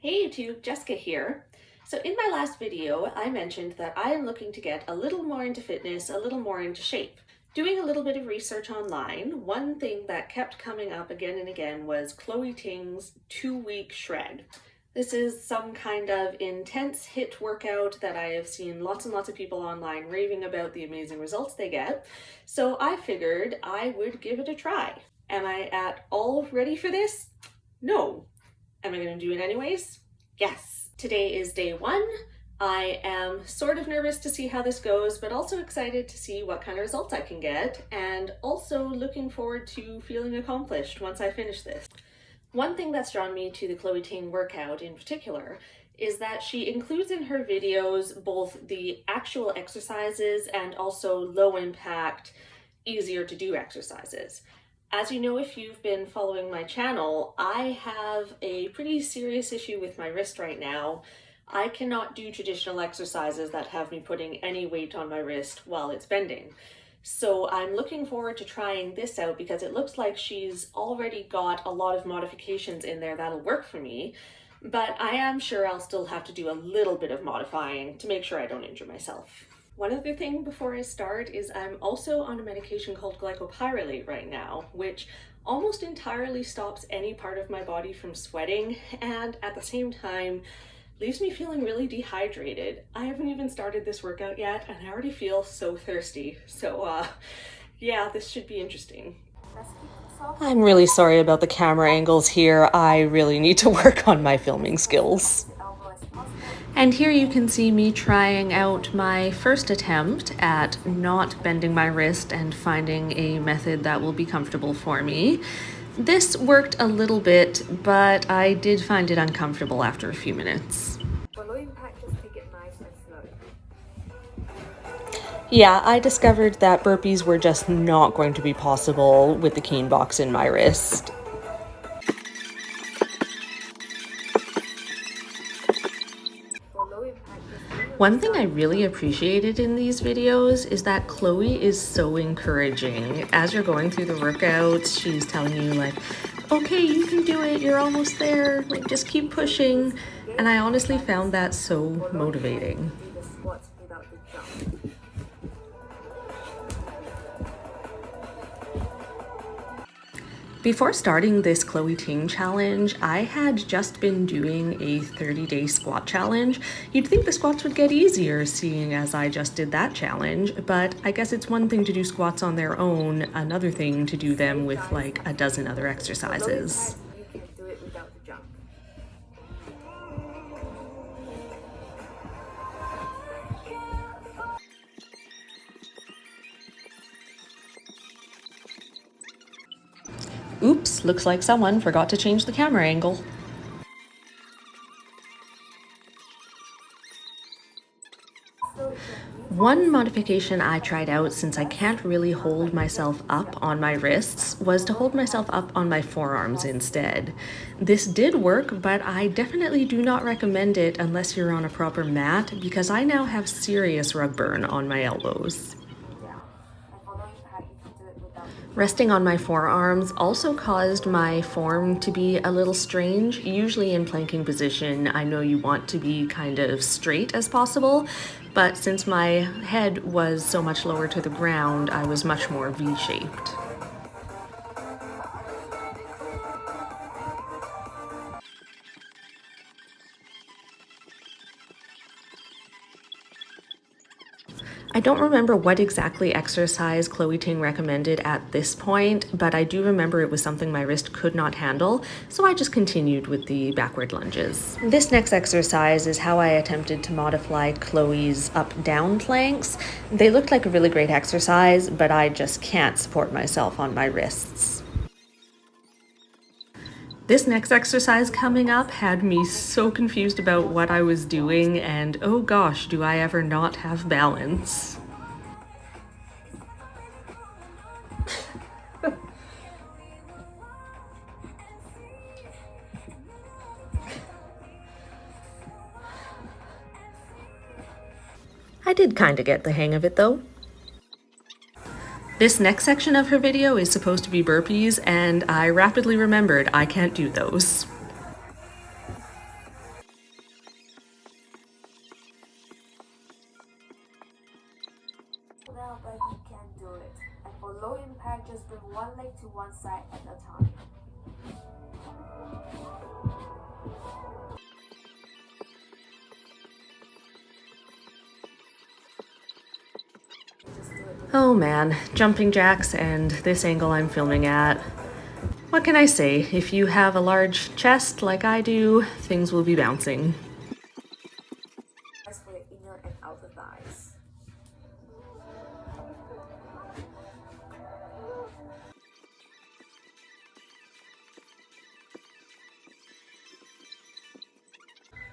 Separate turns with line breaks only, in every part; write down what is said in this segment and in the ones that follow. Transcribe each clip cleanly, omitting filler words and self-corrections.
Hey YouTube, Jessica here. So in my last video, I mentioned that I am looking to get a little more into fitness, a little more into shape. Doing a little bit of research online, one thing that kept coming up again and again was Chloe Ting's 2-week shred. This is some kind of intense HIIT workout that I have seen lots and lots of people online raving about the amazing results they get. So I figured I would give it a try. Am I at all ready for this? No. Am I going to do it anyways? Yes. Today is day 1. I am sort of nervous to see how this goes, but also excited to see what kind of results I can get, and also looking forward to feeling accomplished once I finish this. One thing that's drawn me to the Chloe Ting workout in particular is that she includes in her videos both the actual exercises and also low impact, easier to do exercises. As you know, if you've been following my channel, I have a pretty serious issue with my wrist right now. I cannot do traditional exercises that have me putting any weight on my wrist while it's bending. So I'm looking forward to trying this out because it looks like she's already got a lot of modifications in there that'll work for me, but I am sure I'll still have to do a little bit of modifying to make sure I don't injure myself. One other thing before I start is I'm also on a medication called glycopyrrolate right now, which almost entirely stops any part of my body from sweating and at the same time leaves me feeling really dehydrated. I haven't even started this workout yet and I already feel so thirsty. So yeah, this should be interesting. I'm really sorry about the camera angles here. I really need to work on my filming skills. And here you can see me trying out my first attempt at not bending my wrist and finding a method that will be comfortable for me. This worked a little bit, but I did find it uncomfortable after a few minutes. Yeah, I discovered that burpees were just not going to be possible with the cane box in my wrist. One thing I really appreciated in these videos is that Chloe is so encouraging. As you're going through the workouts, she's telling you like, okay, you can do it, you're almost there, like just keep pushing. And I honestly found that so motivating. Before starting this Chloe Ting challenge, I had just been doing a 30-day squat challenge. You'd think the squats would get easier seeing as I just did that challenge, but I guess it's one thing to do squats on their own, another thing to do them with like a dozen other exercises. Oops, looks like someone forgot to change the camera angle. One modification I tried out, since I can't really hold myself up on my wrists, was to hold myself up on my forearms instead. This did work, but I definitely do not recommend it unless you're on a proper mat because I now have serious rug burn on my elbows. Resting on my forearms also caused my form to be a little strange. Usually in planking position, I know you want to be kind of straight as possible, but since my head was so much lower to the ground, I was much more V-shaped. I don't remember what exactly exercise Chloe Ting recommended at this point, but I do remember it was something my wrist could not handle, so I just continued with the backward lunges. This next exercise is how I attempted to modify Chloe's up-down planks. They looked like a really great exercise, but I just can't support myself on my wrists. This next exercise coming up had me so confused about what I was doing, and oh gosh, do I ever not have balance. I did kind of get the hang of it though. This next section of her video is supposed to be burpees, and I rapidly remembered I can't do those.
out that you can do it. And for low impact, just bring one leg to one side at a time.
Oh man, jumping jacks and this angle I'm filming at. What can I say? If you have a large chest like I do, things will be bouncing.
As for the inner and outer thighs.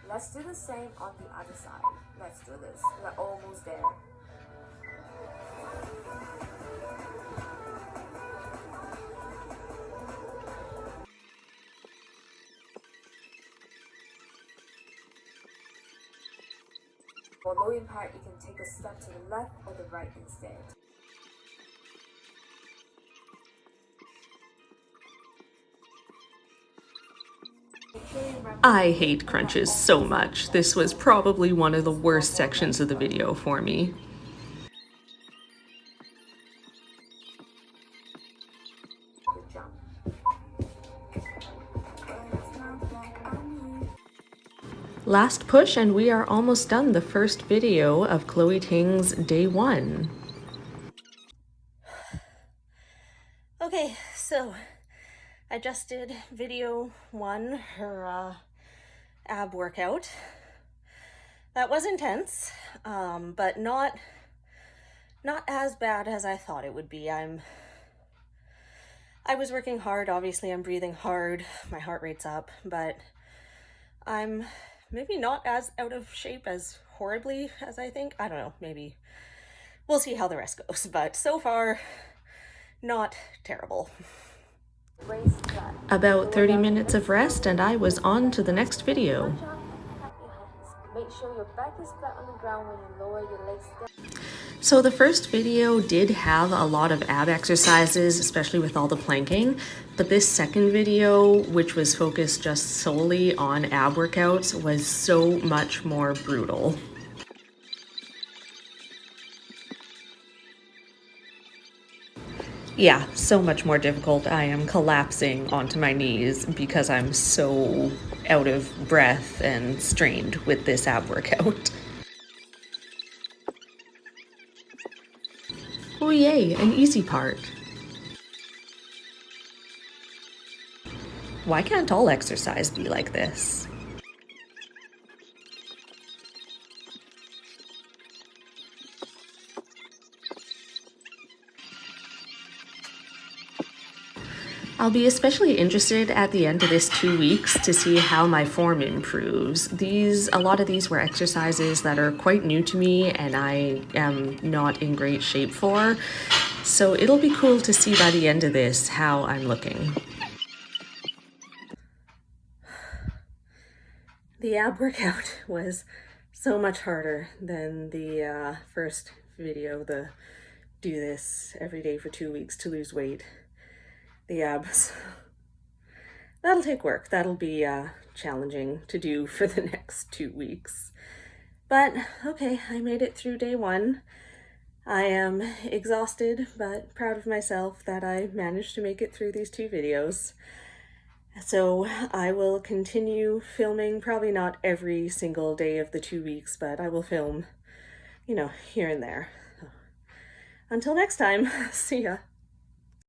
Let's do the same on the other side. Let's do this. We're almost there. For low impact, you can take a step to the left or the right instead.
I hate crunches so much. This was probably one of the worst sections of the video for me. Last push and we are almost done the first video of Chloe Ting's day 1. Okay, so I just did video 1, her ab workout. That was intense, but not as bad as I thought it would be. I was working hard, obviously I'm breathing hard, my heart rate's up, but I'm maybe not as out of shape as horribly as I think. I don't know, maybe. We'll see how the rest goes, but so far, not terrible. About 30 minutes of rest and I was on to the next video.
Make sure your back is flat on the ground when you lower your legs down.
So the first video did have a lot of ab exercises, especially with all the planking, but this second video, which was focused just solely on ab workouts, was so much more brutal. Yeah, so much more difficult. I am collapsing onto my knees because I'm so out of breath and strained with this ab workout. Oh yay, an easy part. Why can't all exercise be like this? I'll be especially interested at the end of this 2 weeks to see how my form improves. A lot of these were exercises that are quite new to me and I am not in great shape for. So it'll be cool to see by the end of this how I'm looking. The ab workout was so much harder than the first video, the do this every day for 2 weeks to lose weight. The abs. That'll take work. That'll be challenging to do for the next 2 weeks. But okay, I made it through day 1. I am exhausted, but proud of myself that I managed to make it through these 2 videos. So I will continue filming, probably not every single day of the 2 weeks, but I will film, here and there. Until next time, see ya.